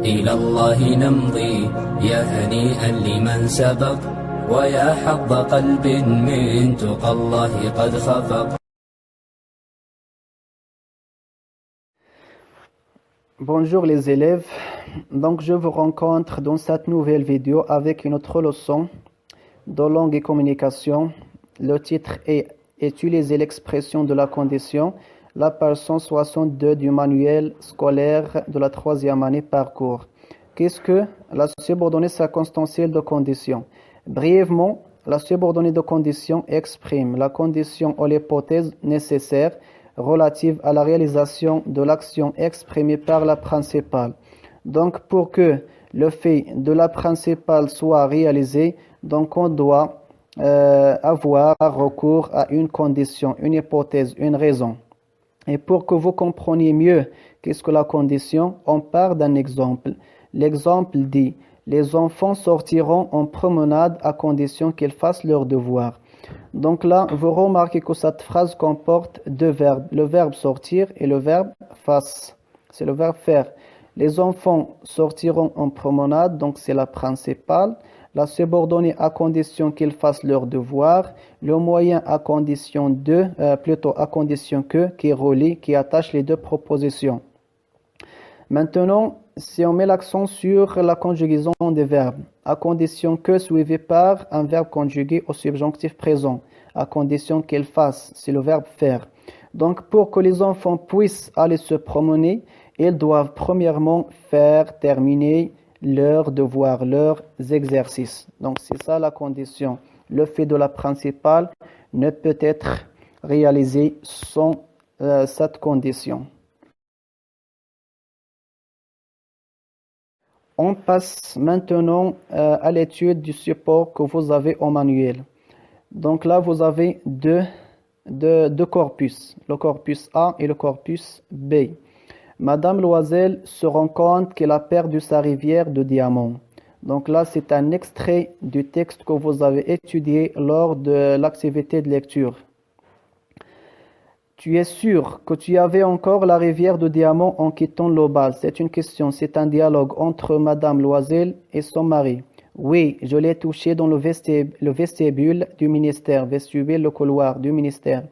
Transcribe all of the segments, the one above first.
إلى الله نمضي يا هنيئا لمن سبق ويا حظ قلب من تقى الله قد خفق. Bonjour les élèves, donc je vous rencontre dans cette nouvelle vidéo avec une autre leçon de langue et communication. Le titre est Utiliser l'expression de la condition, la page 162 du manuel scolaire de la 3e année parcours. Qu'est-ce que la subordonnée circonstancielle de condition? Brièvement, la subordonnée de condition exprime la condition ou l'hypothèse nécessaire relative à la réalisation de l'action exprimée par la principale. Donc, pour que le fait de la principale soit réalisé, donc on doit avoir recours à une condition, une hypothèse, une raison. Et pour que vous compreniez mieux qu'est-ce que la condition, on part d'un exemple. L'exemple dit « Les enfants sortiront en promenade à condition qu'ils fassent leurs devoirs ». Donc là, vous remarquez que cette phrase comporte deux verbes, le verbe sortir et le verbe fasse. C'est le verbe faire. Les enfants sortiront en promenade, donc c'est la principale. La subordonnée à condition qu'ils fassent leurs devoirs. Le moyen à condition à condition que, qui relie, qui attache les deux propositions. Maintenant, si on met l'accent sur la conjugaison des verbes, à condition que suivi par un verbe conjugué au subjonctif présent, à condition qu'il fasse, c'est le verbe faire. Donc, pour que les enfants puissent aller se promener, ils doivent premièrement faire terminer leurs devoirs, leurs exercices. Donc, c'est ça la condition. Le fait de la principale ne peut être réalisé sans cette condition. On passe maintenant à l'étude du support que vous avez au manuel. Donc là, vous avez deux corpus, le corpus A et le corpus B. Madame Loisel se rend compte qu'elle a perdu sa rivière de diamants. Donc là, c'est un extrait du texte que vous avez étudié lors de l'activité de lecture. Tu es sûr que tu avais encore la rivière de diamants en quittant le bal? C'est une question, c'est un dialogue entre Madame Loisel et son mari. Oui, je l'ai touché dans le vestibule du ministère, vestibule, le couloir du ministère.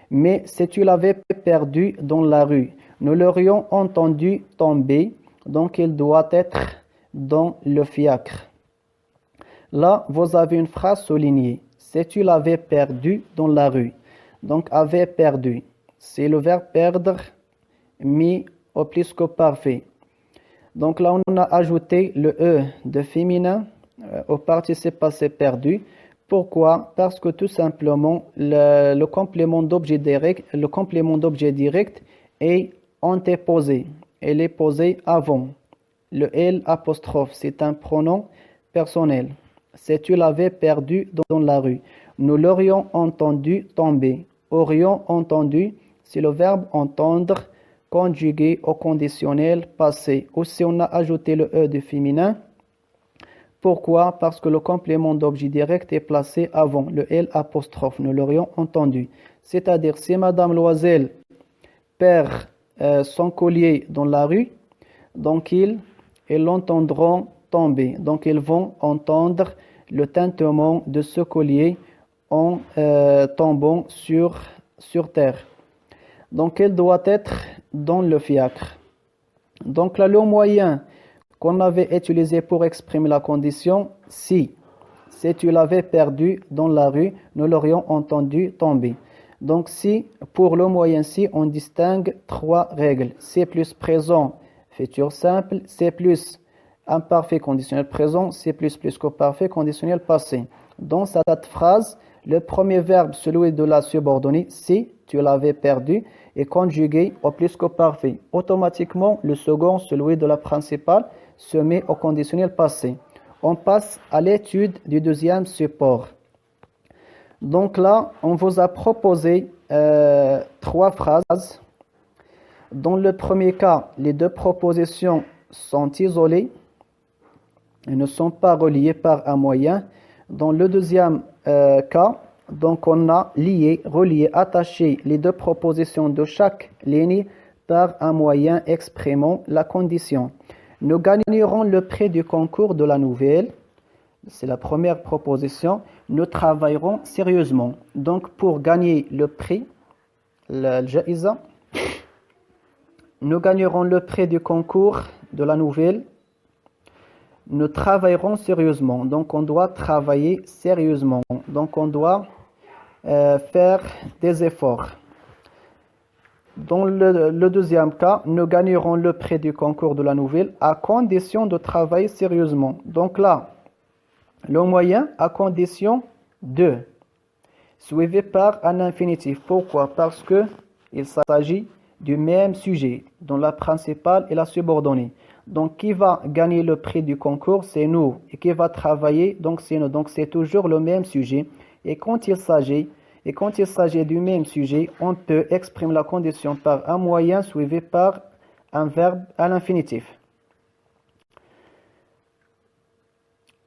Mais si tu l'avais perdu dans la rue, nous l'aurions entendu tomber, donc il doit être dans le fiacre. Là, vous avez une phrase soulignée. Si tu l'avais perdu dans la rue, donc avait perdu. C'est le verbe perdre mis au plus que parfait. Donc là, on a ajouté le E de féminin au participe passé perdu. Pourquoi? Parce que tout simplement, le complément d'objet direct est antéposé. Elle est posée avant. Le L apostrophe, c'est un pronom personnel. Si tu l'avais perdu dans la rue, nous l'aurions entendu tomber. Aurions entendu, c'est le verbe entendre conjugué au conditionnel passé. Aussi, on a ajouté le E de féminin. Pourquoi? Parce que le complément d'objet direct est placé avant le L apostrophe. Nous l'aurions entendu. C'est-à-dire, si Madame Loisel perd son collier dans la rue, donc ils l'entendront tomber. Donc, ils vont entendre le tintement de ce collier en tombant sur terre. Donc, elle doit être dans le fiacre. Donc, là, le moyen qu'on avait utilisé pour exprimer la condition, si tu l'avais perdu dans la rue, nous l'aurions entendu tomber. Donc, si, pour le moyen si, on distingue trois règles. C'est plus présent, futur simple, c'est plus imparfait conditionnel présent, c'est plus que parfait conditionnel passé. Dans cette phrase, le premier verbe, celui de la subordonnée, si tu l'avais perdu, est conjugué au plus que parfait. Automatiquement, le second, celui de la principale, se met au conditionnel passé. On passe à l'étude du deuxième support. Donc là, on vous a proposé trois phrases. Dans le premier cas, les deux propositions sont isolées et ne sont pas reliées par un moyen. Dans le deuxième cas, donc on a relié, attaché les deux propositions de chaque ligne par un moyen exprimant la condition. Nous gagnerons le prix du concours de la nouvelle. C'est la première proposition. Nous travaillerons sérieusement. Donc, pour gagner le prix, le jaïza, nous gagnerons le prix du concours de la nouvelle. Nous travaillerons sérieusement. Donc, on doit travailler sérieusement. Donc, on doit faire des efforts. Dans le deuxième cas, nous gagnerons le prix du concours de la nouvelle à condition de travailler sérieusement. Donc là, le moyen à condition de, suivi par un infinitif. Pourquoi? Parce que il s'agit du même sujet, dont la principale et la subordonnée. Donc, qui va gagner le prix du concours? C'est nous. Et qui va travailler? Donc, c'est nous. Donc, c'est toujours le même sujet. Et quand il s'agit du même sujet, on peut exprimer la condition par un moyen suivi par un verbe à l'infinitif.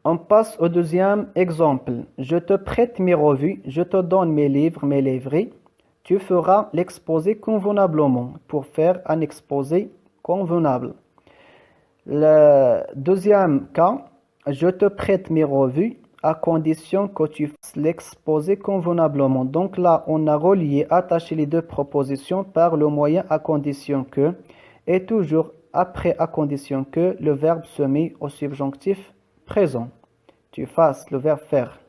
On passe au deuxième exemple. Je te prête mes revues, je te donne mes livres, mes livreries. Tu feras l'exposé convenablement pour faire un exposé convenable. Le deuxième cas, je te prête mes revues à condition que tu fasses l'exposé convenablement. Donc là, on a relié, attaché les deux propositions par le moyen à condition que, et toujours après à condition que le verbe se met au subjonctif présent. Tu fasses le verbe faire.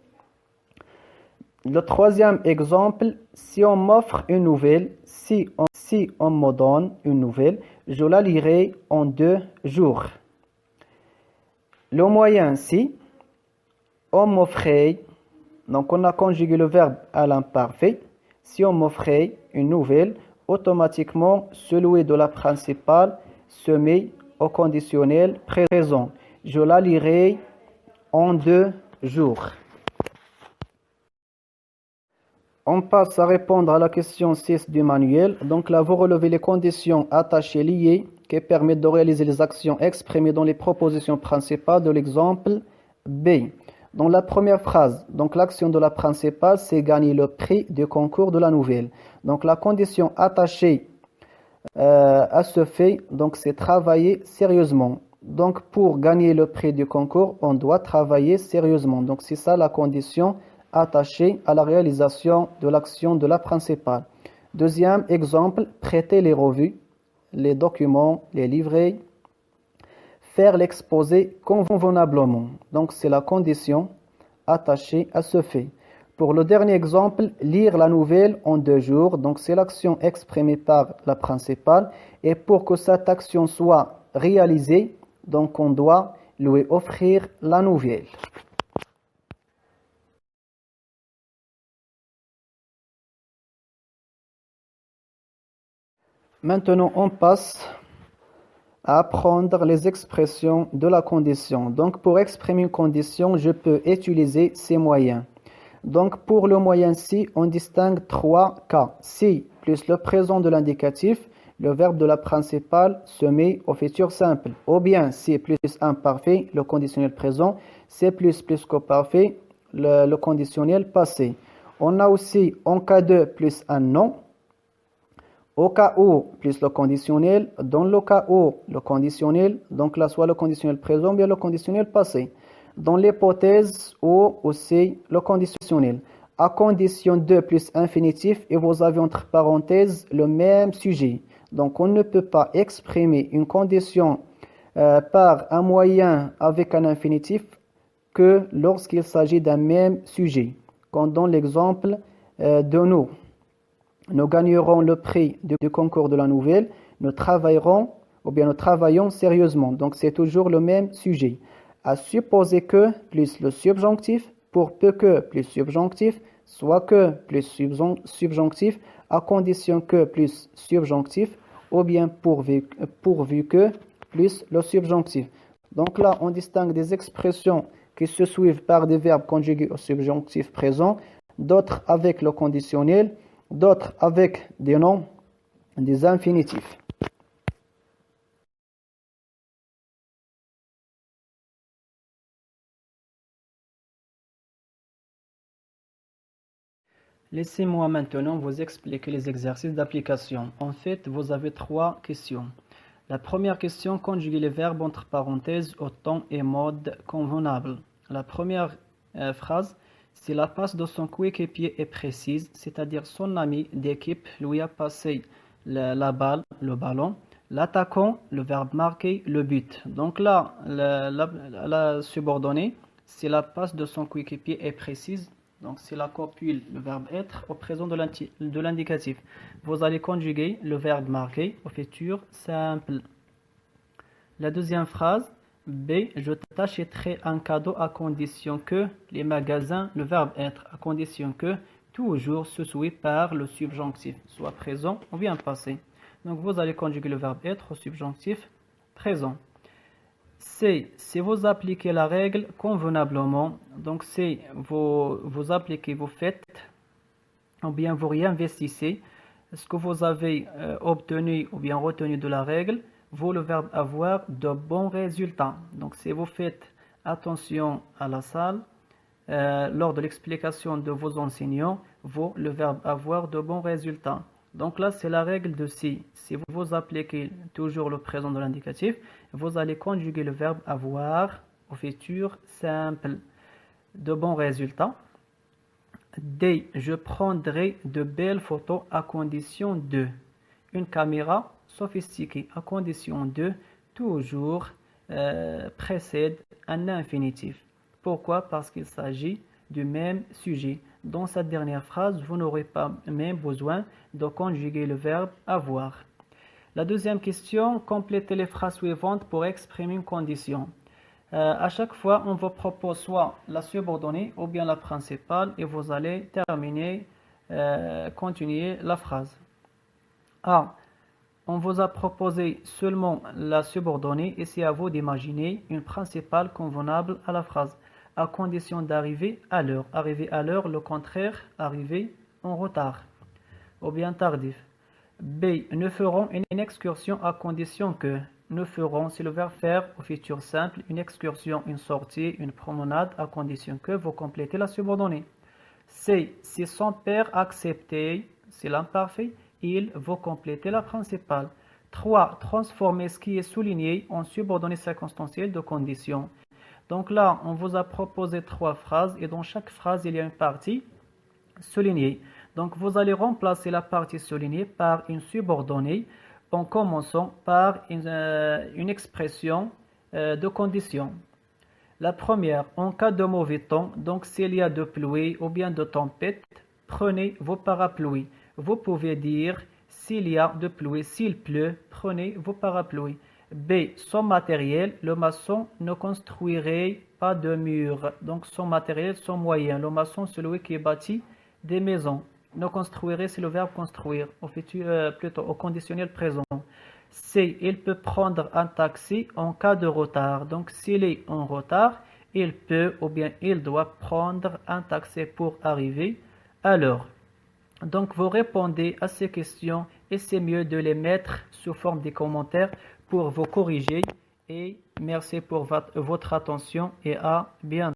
Le troisième exemple, si on m'offre une nouvelle, si on me donne une nouvelle, je la lirai en 2 jours. Le moyen si, on m'offrait, donc on a conjugué le verbe à l'imparfait. Si on m'offrait une nouvelle, automatiquement celui de la principale se met au conditionnel présent. Je la lirai en 2 jours. On passe à répondre à la question 6 du manuel. Donc là, vous relevez les conditions attachées liées qui permettent de réaliser les actions exprimées dans les propositions principales de l'exemple B. Dans la première phrase, donc l'action de la principale, c'est gagner le prix du concours de la nouvelle. Donc la condition attachée à ce fait, donc c'est travailler sérieusement. Donc pour gagner le prix du concours, on doit travailler sérieusement. Donc c'est ça la condition attachée à la réalisation de l'action de la principale. Deuxième exemple, prêter les revues, les documents, les livrets, faire l'exposé convenablement. Donc c'est la condition attachée à ce fait. Pour le dernier exemple, lire la nouvelle en 2 jours. Donc c'est l'action exprimée par la principale. Et pour que cette action soit réalisée, donc on doit lui offrir la nouvelle. Maintenant, on passe à apprendre les expressions de la condition. Donc, pour exprimer une condition, je peux utiliser ces moyens. Donc, pour le moyen si, on distingue 3 cas. Si plus le présent de l'indicatif, le verbe de la principale se met au futur simple. Ou bien si plus imparfait, le conditionnel présent, c'est plus qu'au parfait, le conditionnel passé. On a aussi en cas de plus un nom. Au cas où, plus le conditionnel, dans le cas où, le conditionnel, donc là, soit le conditionnel présent, bien le conditionnel passé. Dans l'hypothèse où, aussi, le conditionnel. À condition de plus infinitif, et vous avez entre parenthèses le même sujet. Donc, on ne peut pas exprimer une condition par un moyen avec un infinitif que lorsqu'il s'agit d'un même sujet. Comme dans l'exemple de nous. Nous gagnerons le prix du concours de la nouvelle, nous travaillerons ou bien nous travaillons sérieusement. Donc c'est toujours le même sujet. À supposer que plus le subjonctif, pour peu que plus subjonctif, soit que plus subjonctif, à condition que plus subjonctif, ou bien pourvu que plus le subjonctif. Donc là, on distingue des expressions qui se suivent par des verbes conjugués au subjonctif présent, d'autres avec le conditionnel, d'autres avec des noms, des infinitifs. Laissez-moi maintenant vous expliquer les exercices d'application. En fait, vous avez 3 questions. La première question, conjuguer les verbes entre parenthèses au temps et mode convenable. La première phrase, si la passe de son coéquipier est précise, c'est-à-dire son ami d'équipe lui a passé la balle, le ballon, l'attaquant, le verbe marqué, le but. Donc là, la subordonnée, si la passe de son coéquipier est précise, donc c'est la copule, le verbe être, au présent de l'indicatif. Vous allez conjuguer le verbe marqué au futur simple. La deuxième phrase, B, je t'achèterai un cadeau à condition que, les magasins, le verbe être, à condition que, toujours se suit par le subjonctif, soit présent ou bien passé. Donc vous allez conjuguer le verbe être au subjonctif présent. C, si vous appliquez la règle convenablement, donc c'est vous appliquez, vous faites, ou bien vous réinvestissez ce que vous avez obtenu ou bien retenu de la règle, vous le verbe avoir de bons résultats. Donc si vous faites attention à la salle, lors de l'explication de vos enseignants, vous le verbe avoir de bons résultats. Donc là, c'est la règle de si. Si vous appliquez toujours le présent de l'indicatif, vous allez conjuguer le verbe avoir au futur simple. De bons résultats. D. Je prendrai de belles photos à condition de. Une caméra sophistiquée à condition de toujours précède un infinitif. Pourquoi? Parce qu'il s'agit du même sujet. Dans cette dernière phrase, vous n'aurez pas même besoin de conjuguer le verbe avoir. La deuxième question, complétez les phrases suivantes pour exprimer une condition. À chaque fois, on vous propose soit la subordonnée ou bien la principale et vous allez terminer, continuer la phrase. A. On vous a proposé seulement la subordonnée et c'est à vous d'imaginer une principale convenable à la phrase, à condition d'arriver à l'heure. Arriver à l'heure, le contraire, arriver en retard ou bien tardif. B. Nous ferons une excursion à condition que. Nous ferons, c'est le verbe faire au futur simple, une excursion, une sortie, une promenade à condition que vous complétez la subordonnée. C. Si son père acceptait, c'est l'imparfait, il vous complétez la principale. 3. Transformer ce qui est souligné en subordonnée circonstancielle de condition. Donc là, on vous a proposé 3 phrases et dans chaque phrase, il y a une partie soulignée. Donc vous allez remplacer la partie soulignée par une subordonnée en commençant par une expression de condition. La première, en cas de mauvais temps, donc s'il y a de pluie ou bien de tempête, prenez vos parapluies. Vous pouvez dire s'il y a de pluie, s'il pleut, prenez vos parapluies. B. Son matériel, le maçon ne construirait pas de mur. Donc son matériel, son moyen. Le maçon, celui qui bâtit des maisons. Ne construirait, c'est le verbe construire, plutôt au conditionnel présent. C. Il peut prendre un taxi en cas de retard. Donc s'il est en retard, il peut ou bien il doit prendre un taxi pour arriver à l'heure. Donc vous répondez à ces questions et c'est mieux de les mettre sous forme de commentaires pour vous corriger. Et merci pour votre attention et à bientôt.